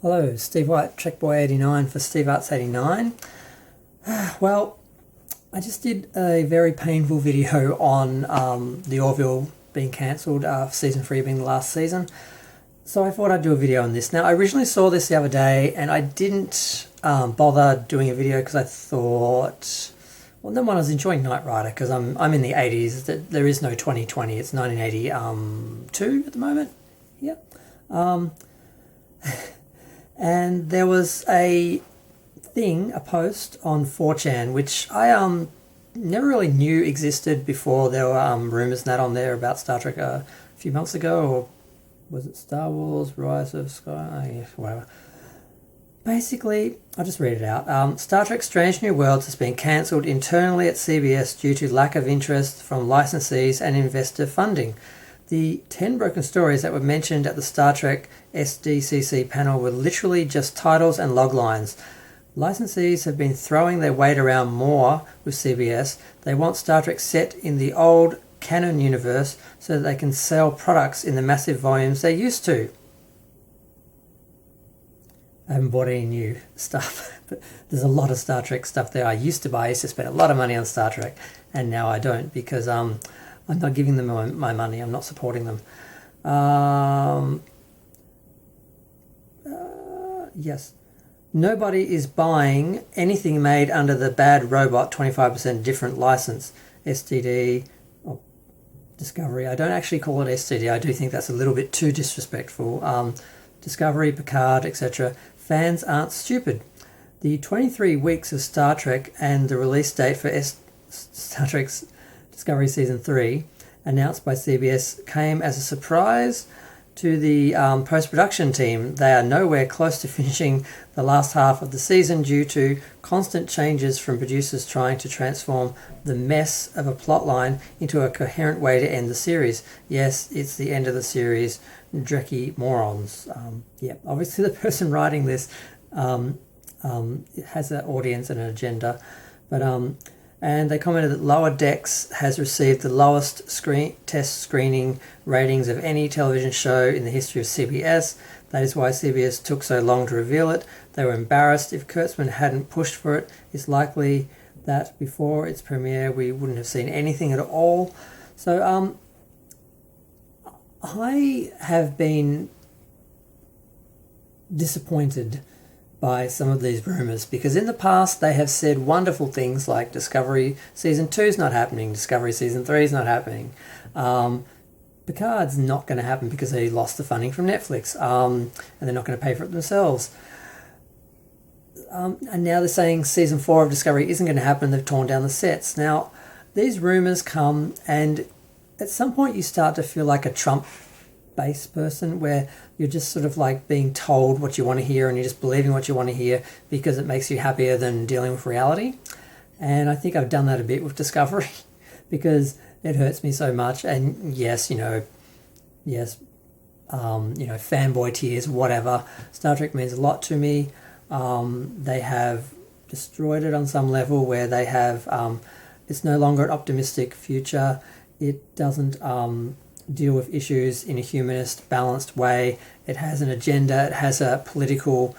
Hello, Steve White, TrekBoy89 for SteveArts89. Well, I just did a very painful video on the Orville being cancelled, season 3 being the last season. So I thought I'd do a video on this. Now, I originally saw this the other day and I didn't bother doing a video because I thought, well, then when I was enjoying Knight Rider, because I'm in the 80s, there is no 2020, it's 1982 at the moment. Yeah. And there was a post on 4chan, which I never really knew existed before there were rumours and that on there about Star Trek a few months ago, or was it Star Wars, Rise of Sky, yeah, whatever. Basically, I'll just read it out. Star Trek Strange New Worlds has been cancelled internally at CBS due to lack of interest from licensees and investor funding. The 10 broken stories that were mentioned at the Star Trek SDCC panel were literally just titles and log lines. Licensees have been throwing their weight around more with CBS. They want Star Trek set in the old canon universe so that they can sell products in the massive volumes they used to. I haven't bought any new stuff, but there's a lot of Star Trek stuff there I used to buy. I used to spend a lot of money on Star Trek, and now I don't because I'm not giving them my money. I'm not supporting them. Yes. Nobody is buying anything made under the Bad Robot 25% different license. STD or Discovery. I don't actually call it STD. I do think that's a little bit too disrespectful. Discovery, Picard, etc. Fans aren't stupid. The 23 weeks of Star Trek and the release date for Star Trek's Discovery Season 3, announced by CBS, came as a surprise to the post-production team. They are nowhere close to finishing the last half of the season due to constant changes from producers trying to transform the mess of a plotline into a coherent way to end the series. Yes, it's the end of the series. Drekkie morons. Yeah, obviously the person writing this has an audience and an agenda, but and they commented that Lower Decks has received the lowest test screening ratings of any television show in the history of CBS. That is why CBS took so long to reveal it. They were embarrassed. If Kurtzman hadn't pushed for it, it's likely that before its premiere we wouldn't have seen anything at all. So I have been disappointed by some of these rumours, because in the past they have said wonderful things like Discovery Season 2 is not happening, Discovery Season 3 is not happening, Picard's not going to happen because they lost the funding from Netflix, and they're not going to pay for it themselves. And now they're saying Season 4 of Discovery isn't going to happen, they've torn down the sets. Now, these rumours come, and at some point you start to feel like a Trump-based person, where you're just sort of like being told what you want to hear and you're just believing what you want to hear because it makes you happier than dealing with reality. And I think I've done that a bit with Discovery because it hurts me so much. And yes, fanboy tears, whatever. Star Trek means a lot to me. They have destroyed it on some level where they have, it's no longer an optimistic future. It doesn't deal with issues in a humanist, balanced way. It has an agenda. It has a political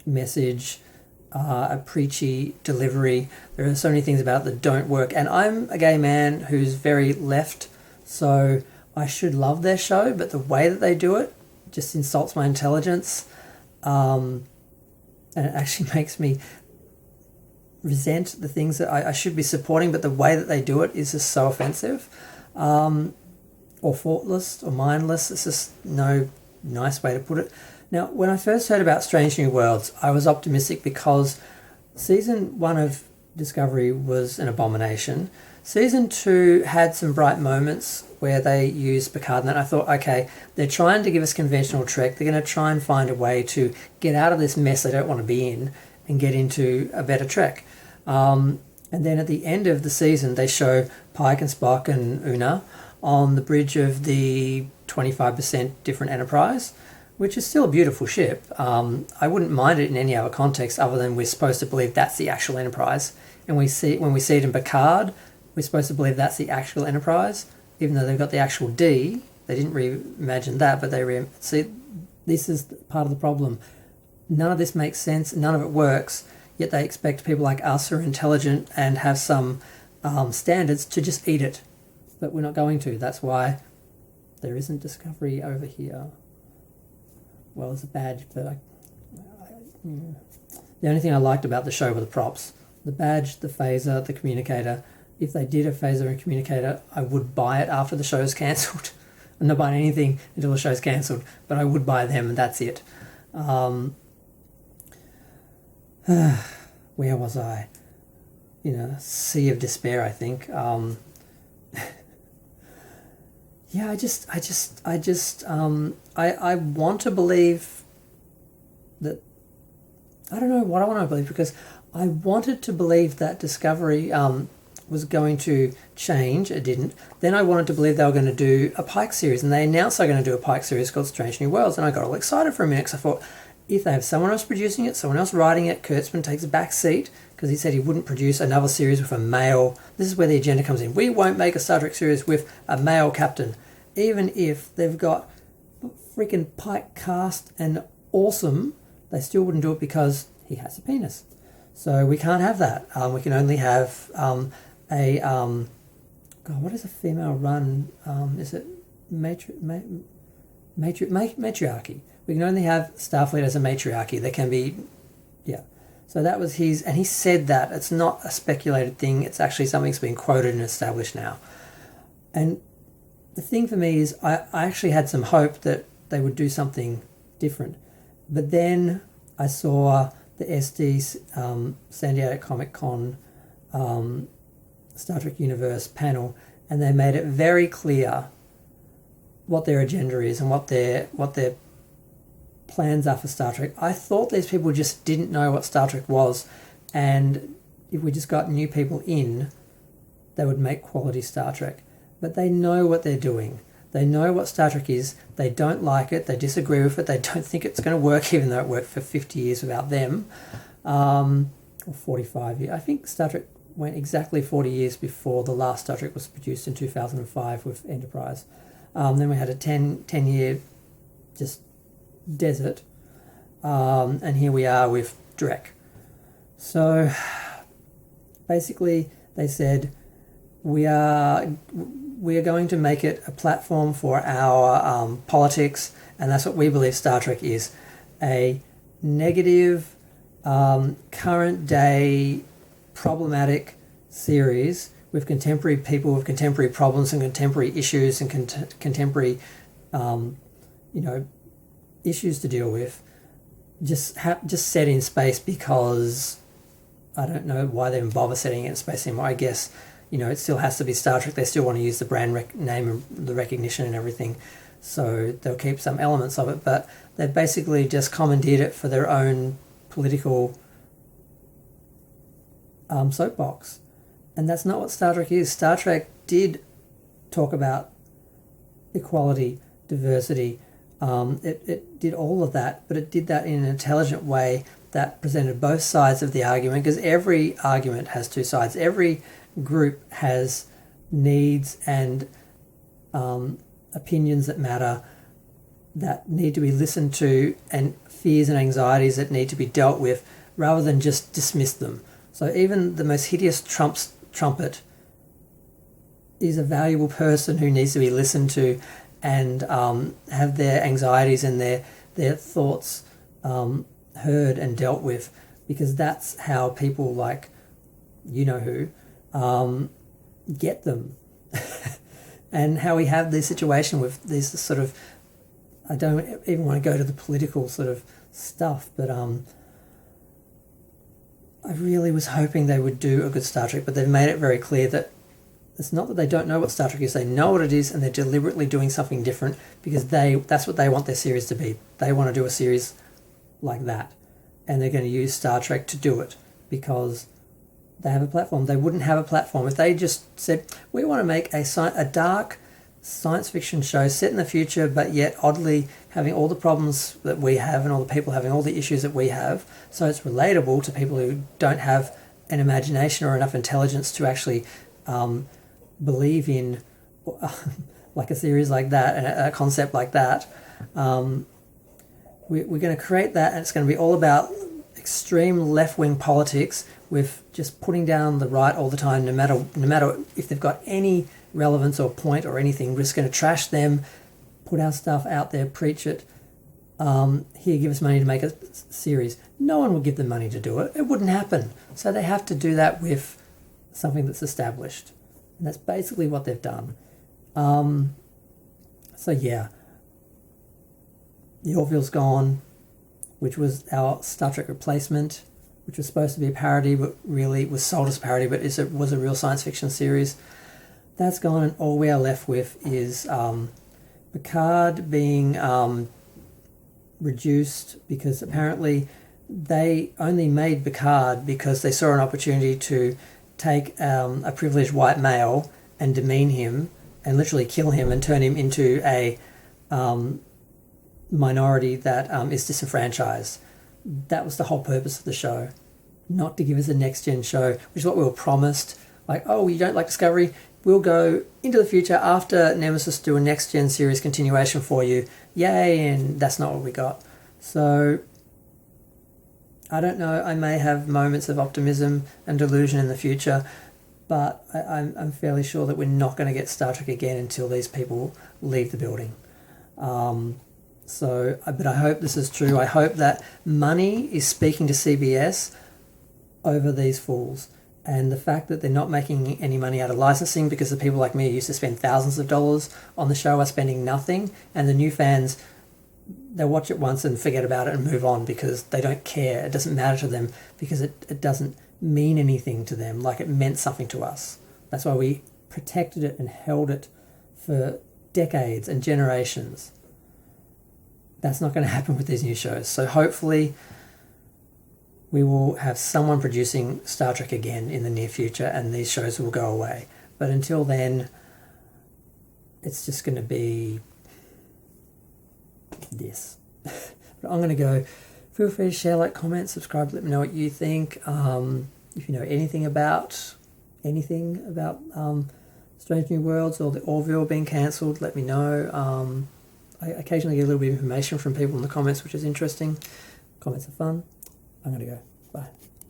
message, a preachy delivery. There are so many things about it that don't work. And I'm a gay man who's very left, so I should love their show, but the way that they do it just insults my intelligence. And it actually makes me resent the things that I should be supporting, but the way that they do it is just so offensive. Or thoughtless or mindless. It's just no nice way to put it. Now, when I first heard about Strange New Worlds, I was optimistic because Season 1 of Discovery was an abomination. Season 2 had some bright moments where they used Picard, and I thought, okay, they're trying to give us conventional Trek. They're going to try and find a way to get out of this mess they don't want to be in and get into a better Trek. And then at the end of the season, they show Pike and Spock and Una on the bridge of the 25% different Enterprise, which is still a beautiful ship. I wouldn't mind it in any other context other than we're supposed to believe that's the actual Enterprise. And when we see it in Picard, we're supposed to believe that's the actual Enterprise, even though they've got the actual D. They didn't reimagine that, but this is part of the problem. None of this makes sense. None of it works. Yet they expect people like us who are intelligent and have some standards to just eat it. But we're not going to. That's why there isn't Discovery over here. Well, it's a badge, but the only thing I liked about the show were the props. The badge, the phaser, the communicator. If they did a phaser and communicator, I would buy it after the show's cancelled. I'm not buying anything until the show's cancelled, but I would buy them and that's it. Where was I? Sea of despair, I think. Yeah, I want to believe that, I don't know what I want to believe, because I wanted to believe that Discovery was going to change. It didn't. Then I wanted to believe they were going to do a Pike series, and they announced they were going to do a Pike series called Strange New Worlds, and I got all excited for a minute because I thought, if they have someone else producing it, someone else writing it, Kurtzman takes a back seat because he said he wouldn't produce another series with a male. This is where the agenda comes in. We won't make a Star Trek series with a male captain, even if they've got freaking Pike cast and awesome. They still wouldn't do it because he has a penis. So we can't have that. We can only have God, what is a female run? Is it matriarchy? We can only have Starfleet as a matriarchy. There can be, yeah. So that was his, and he said that. It's not a speculated thing. It's actually something that's been quoted and established now. And the thing for me is I actually had some hope that they would do something different. But then I saw the SD San Diego Comic Con Star Trek Universe panel, and they made it very clear what their agenda is and what their plans are for Star Trek. I thought these people just didn't know what Star Trek was, and if we just got new people in, they would make quality Star Trek. But they know what they're doing. They know what Star Trek is. They don't like it. They disagree with it. They don't think it's going to work, even though it worked for 50 years without them, or 45 years. I think Star Trek went exactly 40 years before the last Star Trek was produced in 2005 with Enterprise. Then we had a 10-year just desert, and here we are with Drek. So basically they said we are going to make it a platform for our politics, and that's what we believe Star Trek is, a negative, current day, problematic series with contemporary people with contemporary problems and contemporary issues and contemporary issues to deal with, just set in space, because I don't know why they even bother setting it in space anymore. I guess it still has to be Star Trek. They still want to use the brand name and the recognition and everything, so they'll keep some elements of it, but they've basically just commandeered it for their own political soapbox. And that's not what Star Trek is. Star Trek did talk about equality, diversity. It did all of that, but it did that in an intelligent way that presented both sides of the argument, because every argument has two sides. Every group has needs and opinions that matter, that need to be listened to, and fears and anxieties that need to be dealt with, rather than just dismiss them. So even the most hideous trumpet is a valuable person who needs to be listened to and have their anxieties and their thoughts heard and dealt with, because that's how people like who get them. And how we have this situation with this sort of, I don't even want to go to the political sort of stuff, but I really was hoping they would do a good Star Trek, but they've made it very clear that it's not that they don't know what Star Trek is, they know what it is, and they're deliberately doing something different because that's what they want their series to be. They want to do a series like that, and they're going to use Star Trek to do it because they have a platform. They wouldn't have a platform if they just said, we want to make a dark science fiction show set in the future, but yet oddly having all the problems that we have and all the people having all the issues that we have, so it's relatable to people who don't have an imagination or enough intelligence to actually believe in like a series like that and a concept like that. we're going to create that, and it's going to be all about extreme left-wing politics with just putting down the right all the time, no matter if they've got any relevance or point or anything. We're just going to trash them, put our stuff out there, preach it. Here, give us money to make a series. No one will give them money to do it. It wouldn't happen. So they have to do that with something that's established. And that's basically what they've done. So yeah, the Orville's gone, which was our Star Trek replacement, which was supposed to be a parody, but really was sold as a parody, but was a real science fiction series. That's gone, and all we are left with is Picard being reduced, because apparently they only made Picard because they saw an opportunity to take a privileged white male and demean him and literally kill him and turn him into a minority that is disenfranchised. That was the whole purpose of the show, not to give us a next-gen show, which is what we were promised. Like, oh, you don't like Discovery? We'll go into the future after Nemesis, do a next-gen series continuation for you. Yay, and that's not what we got. So, I don't know, I may have moments of optimism and delusion in the future, but I'm fairly sure that we're not going to get Star Trek again until these people leave the building. But I hope this is true. I hope that money is speaking to CBS over these fools. And the fact that they're not making any money out of licensing, because the people like me who used to spend thousands of dollars on the show are spending nothing, and the new fans, they'll watch it once and forget about it and move on because they don't care. It doesn't matter to them because it doesn't mean anything to them like it meant something to us. That's why we protected it and held it for decades and generations. That's not going to happen with these new shows. So hopefully we will have someone producing Star Trek again in the near future, and these shows will go away. But until then, it's just going to be this. But I'm going to go. Feel free to share, like, comment, subscribe, let me know what you think. If you know anything about Strange New Worlds or the Orville being cancelled, let me know. I occasionally get a little bit of information from people in the comments, which is interesting. Comments are fun. I'm going to go. Bye.